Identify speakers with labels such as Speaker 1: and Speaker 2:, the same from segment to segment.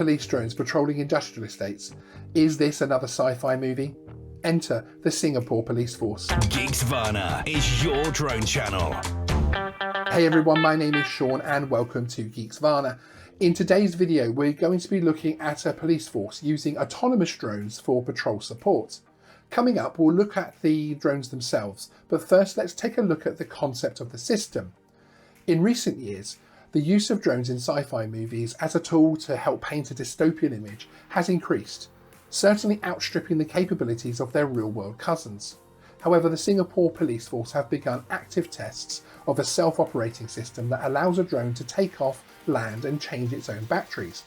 Speaker 1: Police drones patrolling industrial estates. Is this another sci-fi movie? Enter the Singapore Police Force.
Speaker 2: Geeksvana is your drone channel.
Speaker 1: Hey everyone, my name is Sean and welcome to Geeksvana. In today's video, we're going to be looking at a police force using autonomous drones for patrol support. Coming up, we'll look at the drones themselves, but first let's take a look at the concept of the system. In recent years, the use of drones in sci-fi movies as a tool to help paint a dystopian image has increased, certainly outstripping the capabilities of their real-world cousins. However, the Singapore Police Force have begun active tests of a self-operating system that allows a drone to take off, land and change its own batteries.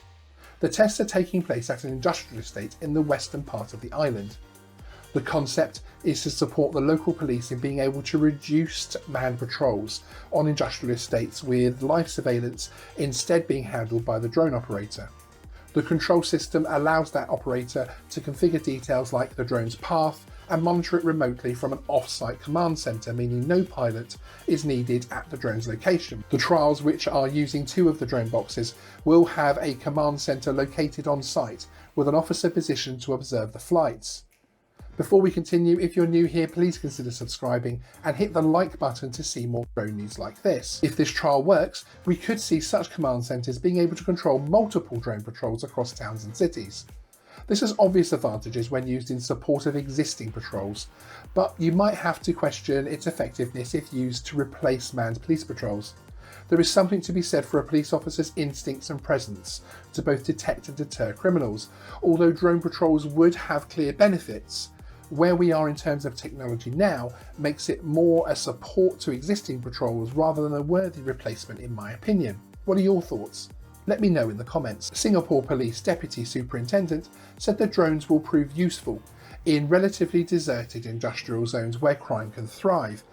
Speaker 1: The tests are taking place at an industrial estate in the western part of the island. The concept is to support the local police in being able to reduce manned patrols on industrial estates, with live surveillance instead being handled by the drone operator. The control system allows that operator to configure details like the drone's path and monitor it remotely from an off-site command centre, meaning no pilot is needed at the drone's location. The trials, which are using 2 of the drone boxes, will have a command centre located on site with an officer positioned to observe the flights. Before we continue, if you're new here, please consider subscribing and hit the like button to see more drone news like this. If this trial works, we could see such command centres being able to control multiple drone patrols across towns and cities. This has obvious advantages when used in support of existing patrols, but you might have to question its effectiveness if used to replace manned police patrols. There is something to be said for a police officer's instincts and presence to both detect and deter criminals. Although drone patrols would have clear benefits, where we are in terms of technology now makes it more a support to existing patrols rather than a worthy replacement, in my opinion. What are your thoughts? Let me know in the comments. Singapore Police Deputy Superintendent said the drones will prove useful in relatively deserted industrial zones where crime can thrive.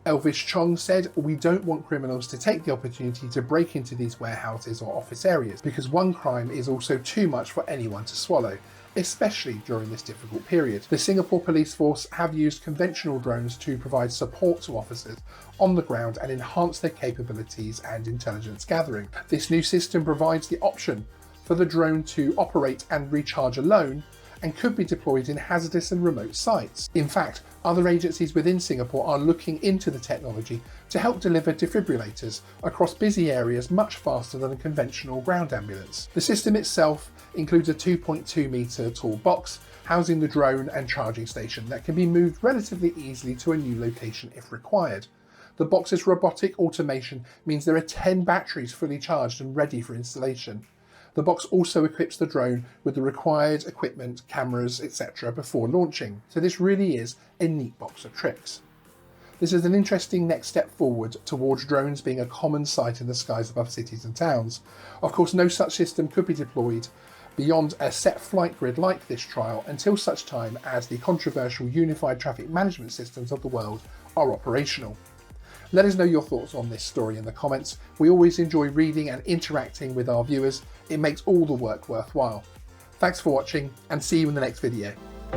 Speaker 1: Elvish Chong said, "We don't want criminals to take the opportunity to break into these warehouses or office areas, because one crime is also too much for anyone to swallow, especially during this difficult period." The Singapore Police Force have used conventional drones to provide support to officers on the ground and enhance their capabilities and intelligence gathering. This new system provides the option for the drone to operate and recharge alone and could be deployed in hazardous and remote sites. In fact, other agencies within Singapore are looking into the technology to help deliver defibrillators across busy areas much faster than a conventional ground ambulance. The system itself includes a 2.2 metre tall box housing the drone and charging station that can be moved relatively easily to a new location if required. The box's robotic automation means there are 10 batteries fully charged and ready for installation. The box also equips the drone with the required equipment, cameras, etc. before launching, so this really is a neat box of tricks. This is an interesting next step forward towards drones being a common sight in the skies above cities and towns. Of course, no such system could be deployed beyond a set flight grid like this trial until such time as the controversial unified traffic management systems of the world are operational. Let us know your thoughts on this story in the comments. We always enjoy reading and interacting with our viewers. It makes all the work worthwhile. Thanks for watching and see you in the next video.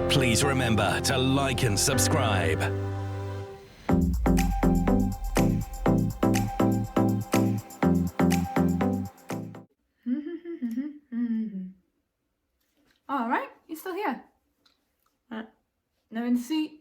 Speaker 2: Please remember to like and subscribe.
Speaker 3: All right, you're still here. No in the seat.